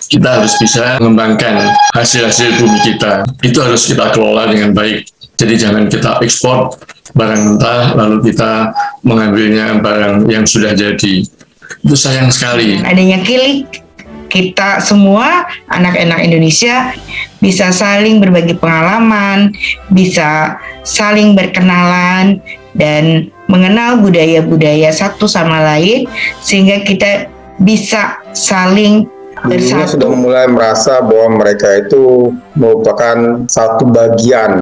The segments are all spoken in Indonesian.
kita harus bisa mengembangkan hasil-hasil bumi kita. Itu harus kita kelola dengan baik. Jadi jangan kita ekspor barang mentah lalu kita mengambilnya barang yang sudah jadi. Itu sayang sekali. Adanya Kilik, kita semua anak-anak Indonesia bisa saling berbagi pengalaman, bisa saling berkenalan dan mengenal budaya-budaya satu sama lain sehingga kita bisa saling bersatu. Sudah mulai merasa bahwa mereka itu merupakan satu bagian.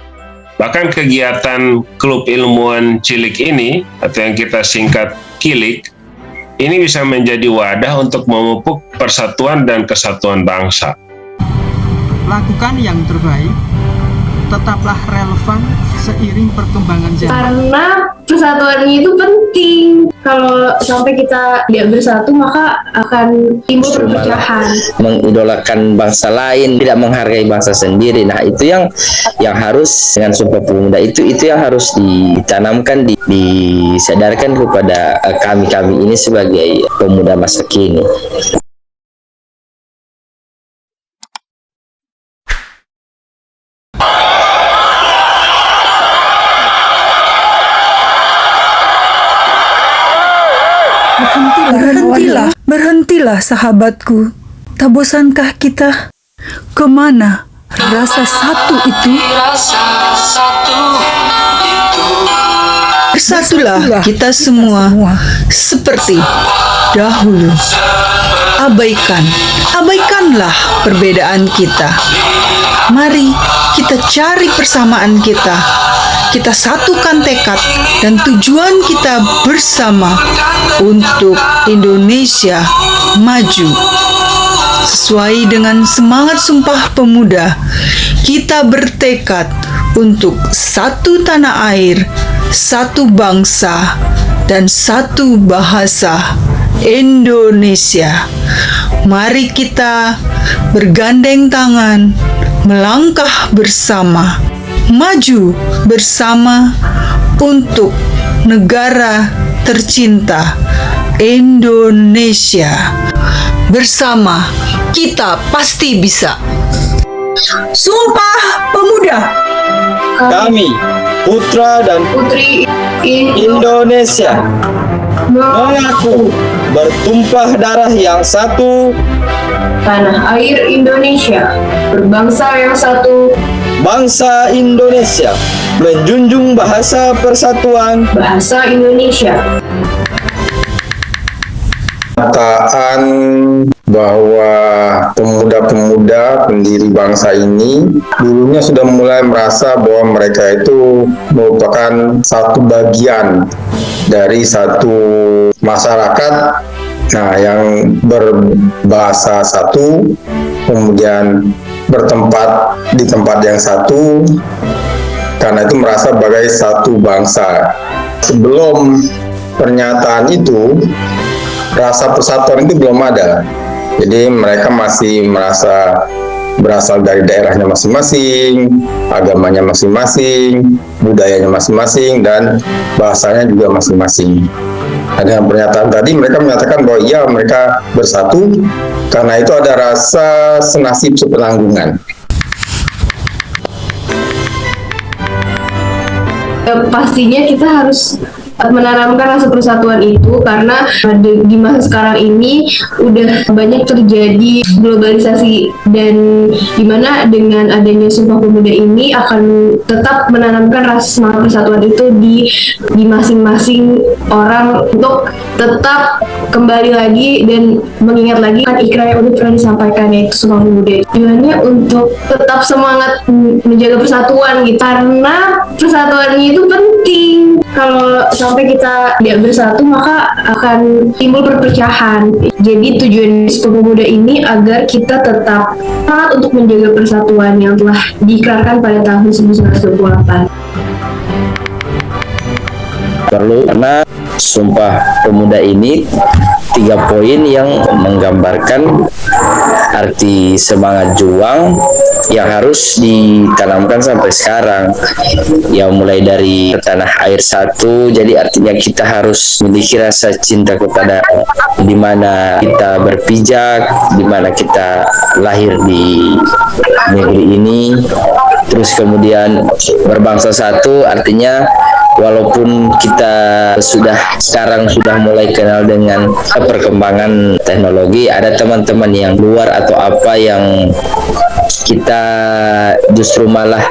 Bahkan kegiatan Klub Ilmuwan Cilik ini, atau yang kita singkat Kilik, ini bisa menjadi wadah untuk memupuk persatuan dan kesatuan bangsa. Lakukan yang terbaik, tetaplah relevan seiring perkembangan zaman. Karena persatuannya itu penting. Kalau sampai kita tidak bersatu, maka akan timbul perpecahan. Mengidolakan bangsa lain, tidak menghargai bangsa sendiri. Nah, itu yang harus dengan Sumpah Pemuda itu yang harus ditanamkan, disadarkan kepada kami ini sebagai pemuda masa kini. Berhentilah sahabatku. Tak bosankah kita? Kemana rasa satu itu? Bersatulah kita semua seperti dahulu. Abaikanlah perbedaan kita. Mari kita cari persamaan kita. Kita satukan tekad dan tujuan kita bersama untuk Indonesia maju. Sesuai dengan semangat Sumpah Pemuda, kita bertekad untuk satu tanah air, satu bangsa, dan satu bahasa Indonesia. Mari kita bergandeng tangan, melangkah bersama, maju bersama untuk negara tercinta Indonesia. Bersama kita pasti bisa. Sumpah Pemuda. Kami, putra dan putri Indonesia, mengaku bertumpah darah yang satu, Tanah air Indonesia, berbangsa yang satu, bangsa Indonesia, menjunjung bahasa persatuan, bahasa Indonesia. Pernyataan bahwa pemuda-pemuda pendiri bangsa ini dulunya sudah mulai merasa bahwa mereka itu merupakan satu bagian dari satu masyarakat, yang berbahasa satu, kemudian bertempat di tempat yang satu, karena itu merasa sebagai satu bangsa. Sebelum pernyataan itu, rasa persatuan itu belum ada. Jadi mereka masih merasa berasal dari daerahnya masing-masing, agamanya masing-masing, budayanya masing-masing, dan bahasanya juga masing-masing. Dengan pernyataan tadi mereka menyatakan bahwa iya, mereka bersatu karena itu ada rasa senasib sepenanggungan. Pastinya kita harus menanamkan rasa persatuan itu karena di masa sekarang ini udah banyak terjadi globalisasi, dan dimana dengan adanya Sumpah Pemuda ini akan tetap menanamkan rasa semangat persatuan itu di masing-masing orang untuk tetap kembali lagi dan mengingat lagi kan ikrar yang udah pernah disampaikan, yaitu Sumpah Pemuda. Dimana untuk tetap semangat menjaga persatuan gitu, karena persatuannya itu penting. Kalau sampai kita tidak bersatu, maka akan timbul perpecahan. Jadi tujuan Sumpah Pemuda ini agar kita tetap semangat untuk menjaga persatuan yang telah diikrarkan pada tahun 1928. Perlu, karena Sumpah Pemuda ini 3 poin yang menggambarkan arti semangat juang, yang harus ditanamkan sampai sekarang. Ya mulai dari tanah air satu, jadi artinya kita harus memiliki rasa cinta kepada di mana kita berpijak, di mana kita lahir di negeri ini. Terus kemudian berbangsa satu, artinya walaupun kita sekarang sudah mulai kenal dengan perkembangan teknologi, ada teman-teman yang luar atau apa yang kita justru malah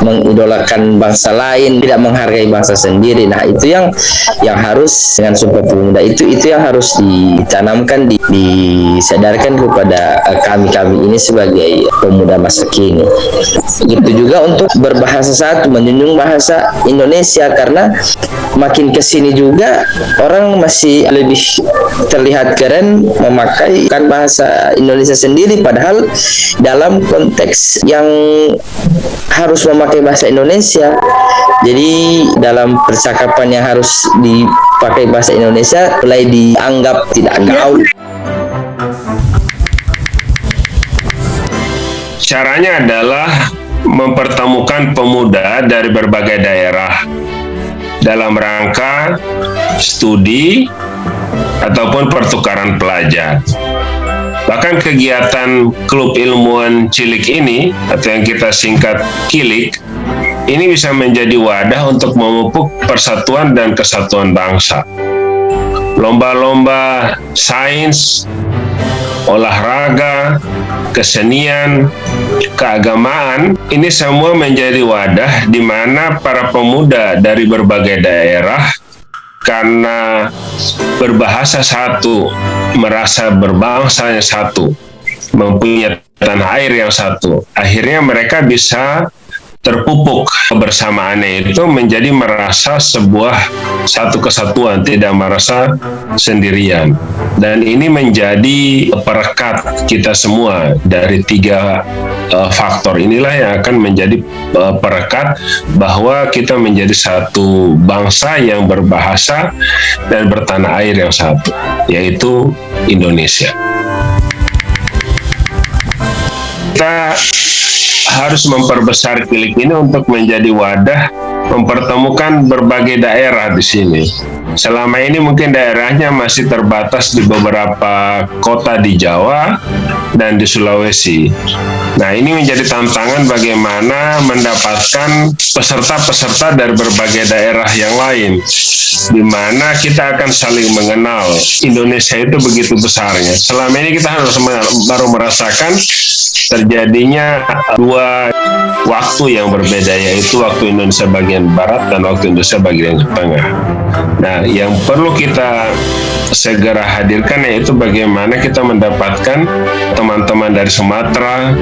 mengidolakan bangsa lain, tidak menghargai bangsa sendiri. Nah, itu yang harus dengan Sumpah Pemuda itu yang harus ditanamkan, disadarkan kepada kami ini sebagai pemuda masa kini. Itu juga untuk berbahasa satu, menjunjung bahasa Indonesia, karena makin kesini juga orang masih lebih terlihat keren memakai bahasa Indonesia sendiri, padahal dalam konteks yang harus memakai bahasa Indonesia. Jadi dalam percakapan yang harus dipakai bahasa Indonesia mulai dianggap tidak gaul. Caranya adalah mempertemukan pemuda dari berbagai daerah dalam rangka studi ataupun pertukaran pelajar. Bahkan kegiatan Klub Ilmuwan Cilik ini, atau yang kita singkat KILIK, ini bisa menjadi wadah untuk memupuk persatuan dan kesatuan bangsa. Lomba-lomba sains, olahraga, kesenian, keagamaan, ini semua menjadi wadah di mana para pemuda dari berbagai daerah, karena berbahasa satu, merasa berbangsanya satu, mempunyai tanah air yang satu, akhirnya mereka bisa terpupuk kebersamaannya itu menjadi merasa sebuah satu kesatuan, tidak merasa sendirian. Dan ini menjadi perekat kita semua dari tiga faktor inilah yang akan menjadi perekat bahwa kita menjadi satu bangsa yang berbahasa dan bertanah air yang satu, yaitu Indonesia. Kita harus memperbesar KILIK ini untuk menjadi wadah mempertemukan berbagai daerah di sini. Selama ini mungkin daerahnya masih terbatas di beberapa kota di Jawa dan di Sulawesi. Nah, ini menjadi tantangan bagaimana mendapatkan peserta-peserta dari berbagai daerah yang lain, di mana kita akan saling mengenal. Indonesia itu begitu besarnya. Selama ini kita harus baru merasakan terjadinya dua waktu yang berbeda, yaitu waktu Indonesia bagian barat dan waktu Indonesia bagian tengah. Nah, yang perlu kita segera hadirkan yaitu bagaimana kita mendapatkan teman-teman dari Sumatera,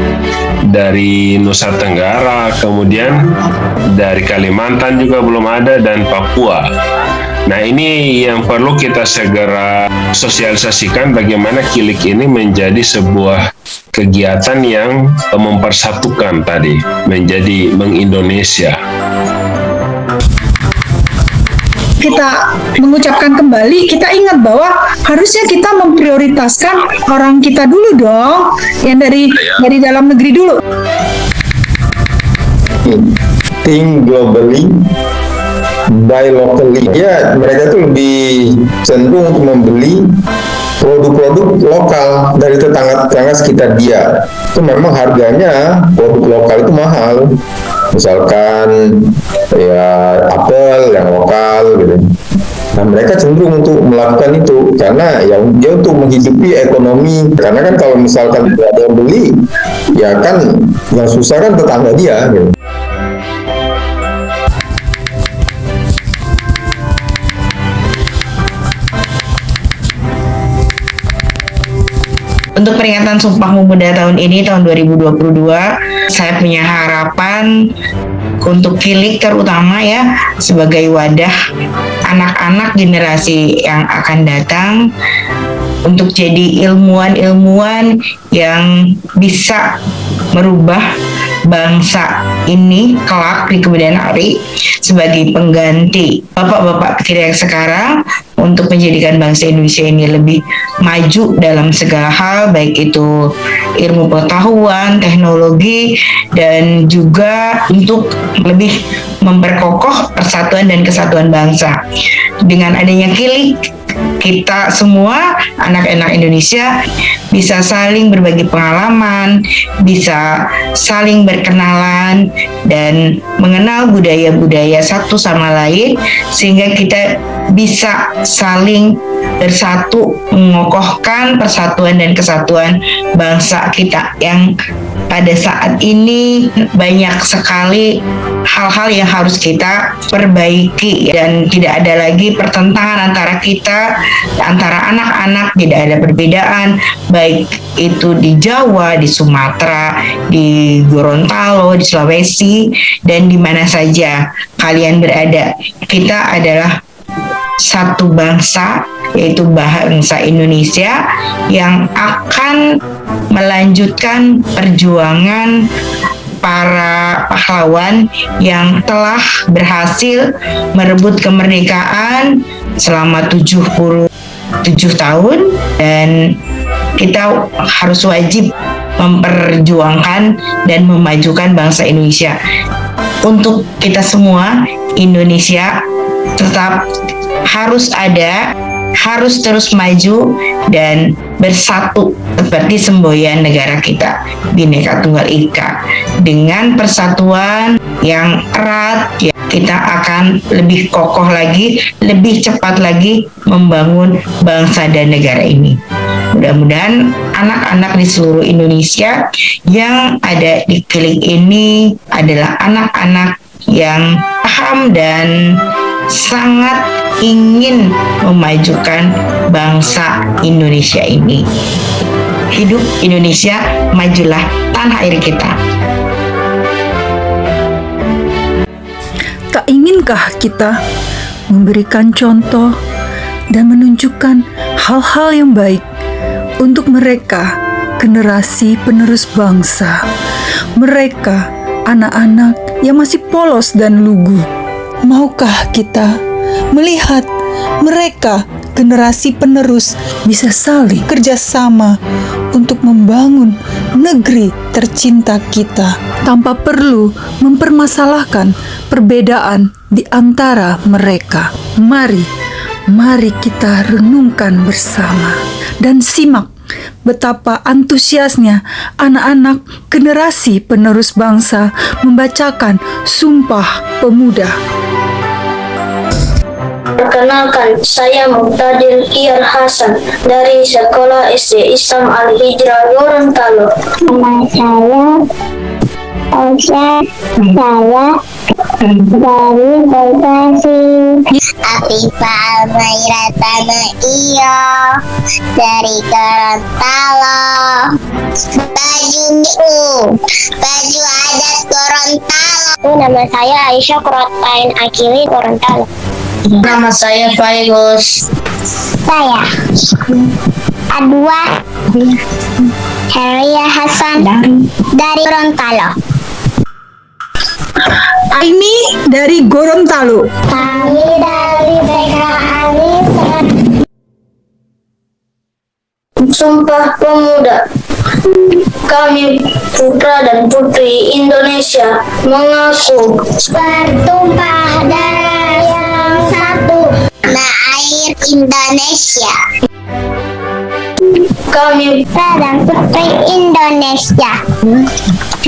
dari Nusa Tenggara, kemudian dari Kalimantan juga belum ada, dan Papua. Nah, ini yang perlu kita segera sosialisasikan bagaimana KILIK ini menjadi sebuah kegiatan yang mempersatukan tadi, menjadi mengindonesia. Kita mengucapkan kembali, kita ingat bahwa harusnya kita memprioritaskan orang kita dulu dong, yang dari dalam negeri dulu. Think globally, buy locally. Ya, mereka tuh lebih cenderung untuk membeli produk-produk lokal dari tetangga-tetangga sekitar dia. Itu memang harganya produk lokal itu mahal. Misalkan ya apel yang lokal gitu. Nah, mereka cenderung untuk melakukan itu karena ya dia untuk menghidupi ekonomi. Karena kan kalau misalkan tidak ada yang beli, ya kan yang susah kan tetangga dia gitu. Untuk peringatan Sumpah Pemuda tahun ini, tahun 2022, saya punya harapan untuk KILIK terutama ya, sebagai wadah anak-anak generasi yang akan datang untuk jadi ilmuwan-ilmuwan yang bisa merubah bangsa ini kelak di kemudian hari sebagai pengganti bapak-bapak kita yang sekarang, untuk menjadikan bangsa Indonesia ini lebih maju dalam segala hal, baik itu ilmu pengetahuan, teknologi, dan juga untuk lebih memperkokoh persatuan dan kesatuan bangsa. Dengan adanya Kilik, kita semua anak-anak Indonesia bisa saling berbagi pengalaman, bisa saling berkenalan dan mengenal budaya-budaya satu sama lain, sehingga kita bisa saling bersatu mengokohkan persatuan dan kesatuan bangsa kita yang pada saat ini banyak sekali hal-hal yang harus kita perbaiki, dan tidak ada lagi pertentangan antara kita, antara anak-anak, tidak ada perbedaan, baik itu di Jawa, di Sumatera, di Gorontalo, di Sulawesi, dan di mana saja kalian berada. Kita adalah satu bangsa, yaitu bangsa Indonesia yang akan melanjutkan perjuangan para pahlawan yang telah berhasil merebut kemerdekaan selama 77 tahun, dan kita harus wajib memperjuangkan dan memajukan bangsa Indonesia. Untuk kita semua, Indonesia tetap harus ada, harus terus maju dan bersatu seperti semboyan negara kita, Bhinneka Tunggal Ika. Dengan persatuan yang erat, ya, kita akan lebih kokoh lagi, lebih cepat lagi membangun bangsa dan negara ini. Mudah-mudahan anak-anak di seluruh Indonesia yang ada di Kilik ini adalah anak-anak yang paham dan sangat ingin memajukan bangsa Indonesia ini. Hidup Indonesia, majulah tanah air kita. Tak inginkah kita memberikan contoh dan menunjukkan hal-hal yang baik untuk mereka, generasi penerus bangsa, mereka anak-anak yang masih polos dan lugu? Maukah kita melihat mereka, generasi penerus, bisa saling kerjasama untuk membangun negeri tercinta kita tanpa perlu mempermasalahkan perbedaan di antara mereka? Mari kita renungkan bersama dan simak betapa antusiasnya anak-anak generasi penerus bangsa membacakan Sumpah Pemuda. Perkenalkan, saya Muqtadir Iyar Hasan dari Sekolah SD Islam Al-Hijrah Gorontalo. Nama saya Osha, saya dari Bekasi. Afifa Almairatana Iyo dari Gorontalo. Baju adat Gorontalo. Nama saya Aisyah Kurotain Akili Gorontalo. Nama saya Fairuz. Saya Adwa Heria Hasan dari Gorontalo. Aini dari Gorontalo. Kami dari PKI. Sumpah Pemuda. Kami putra dan putri Indonesia mengaku Bertumpah darah yang satu, tanah air Indonesia. kami Putra dan putri Indonesia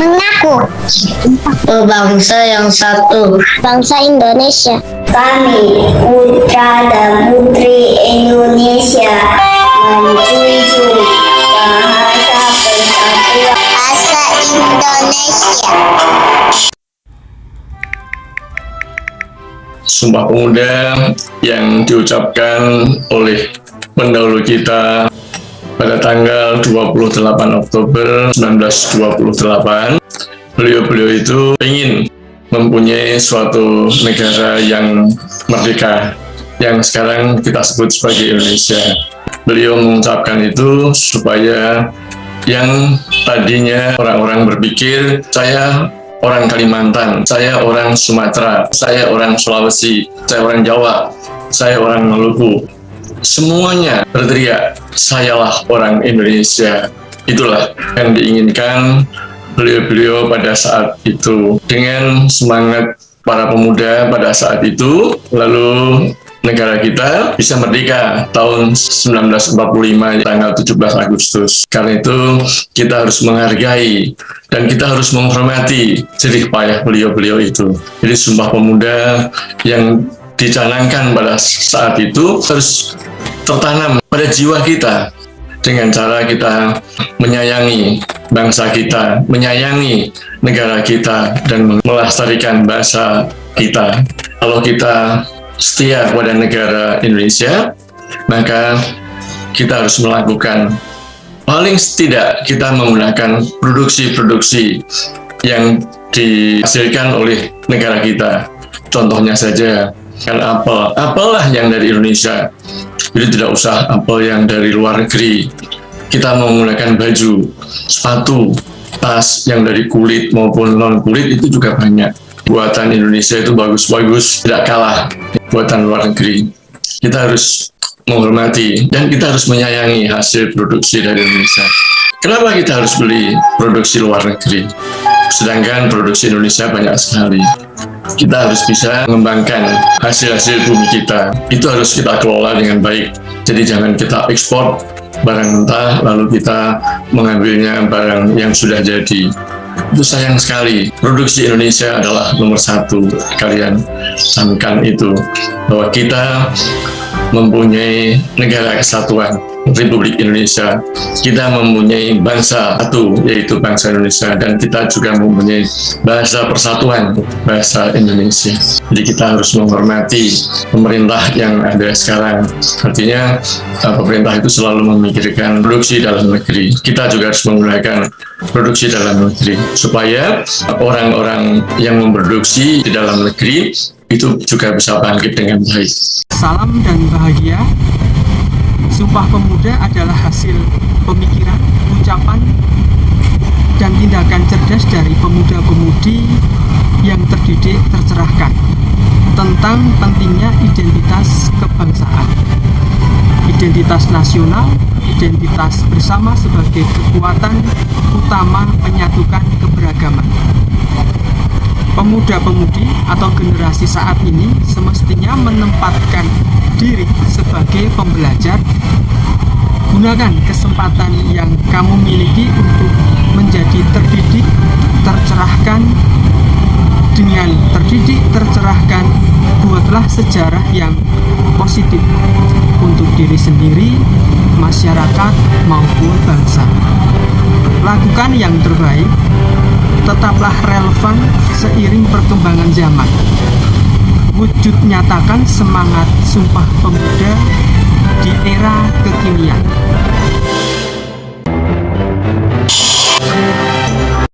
mengaku bangsa yang satu. bangsa Indonesia. Kami putra dan putri Indonesia menjunjung bahasa persatuan Bahasa Indonesia. Sumpah Pemuda yang diucapkan oleh pendahulu kita pada tanggal 28 Oktober 1928. Beliau-beliau itu ingin mempunyai suatu negara yang merdeka, yang sekarang kita sebut sebagai Indonesia. Beliau mengucapkan itu supaya yang tadinya orang-orang berpikir, saya orang Kalimantan, saya orang Sumatera, saya orang Sulawesi, saya orang Jawa, saya orang Maluku, semuanya berteriak, sayalah orang Indonesia. Itulah yang diinginkan beliau-beliau pada saat itu. Dengan semangat para pemuda pada saat itu, lalu negara kita bisa merdeka tahun 1945 tanggal 17 Agustus. Karena itu kita harus menghargai dan kita harus menghormati jerih payah beliau-beliau itu. Jadi Sumpah Pemuda yang dicanangkan pada saat itu harus tertanam pada jiwa kita dengan cara kita menyayangi bangsa kita, menyayangi negara kita, dan melestarikan bahasa kita. Kalau kita setia kepada negara Indonesia, maka kita harus melakukan paling tidak kita menggunakan produksi-produksi yang dihasilkan oleh negara kita. Contohnya saja kan apel lah yang dari Indonesia. Jadi tidak usah apel yang dari luar negeri. Kita menggunakan baju, sepatu, tas yang dari kulit maupun non kulit itu juga banyak. Buatan Indonesia itu bagus-bagus, tidak kalah buatan luar negeri. Kita harus menghormati dan kita harus menyayangi hasil produksi dari Indonesia. Kenapa kita harus beli produksi luar negeri? Sedangkan produksi Indonesia banyak sekali. Kita harus bisa mengembangkan hasil-hasil bumi kita. Itu harus kita kelola dengan baik. Jadi jangan kita ekspor barang mentah lalu kita mengambilnya barang yang sudah jadi. Itu sayang sekali. Produksi Indonesia adalah nomor satu. Kalian camkan itu, bahwa kita mempunyai negara kesatuan Republik Indonesia. Kita mempunyai bangsa satu, yaitu bangsa Indonesia, dan kita juga mempunyai bahasa persatuan, bahasa Indonesia. Jadi kita harus menghormati pemerintah yang ada sekarang. Artinya pemerintah itu selalu memikirkan produksi dalam negeri. Kita juga harus menggunakan produksi dalam negeri supaya orang-orang yang memproduksi di dalam negeri itu juga bisa bangkit dengan baik. Salam dan bahagia. Sumpah Pemuda adalah hasil pemikiran, ucapan, dan tindakan cerdas dari pemuda-pemudi yang terdidik, tercerahkan tentang pentingnya identitas kebangsaan, identitas nasional, identitas bersama sebagai kekuatan utama menyatukan keberagaman. Pemuda-pemudi atau generasi saat ini semestinya menempatkan diri sebagai pembelajar. Gunakan kesempatan yang kamu miliki untuk menjadi terdidik, tercerahkan. Dengan terdidik, tercerahkan, buatlah sejarah yang positif untuk diri sendiri, masyarakat, maupun bangsa. Lakukan yang terbaik, tetaplah relevan seiring perkembangan zaman. Wujud nyatakan semangat Sumpah Pemuda di era kekinian.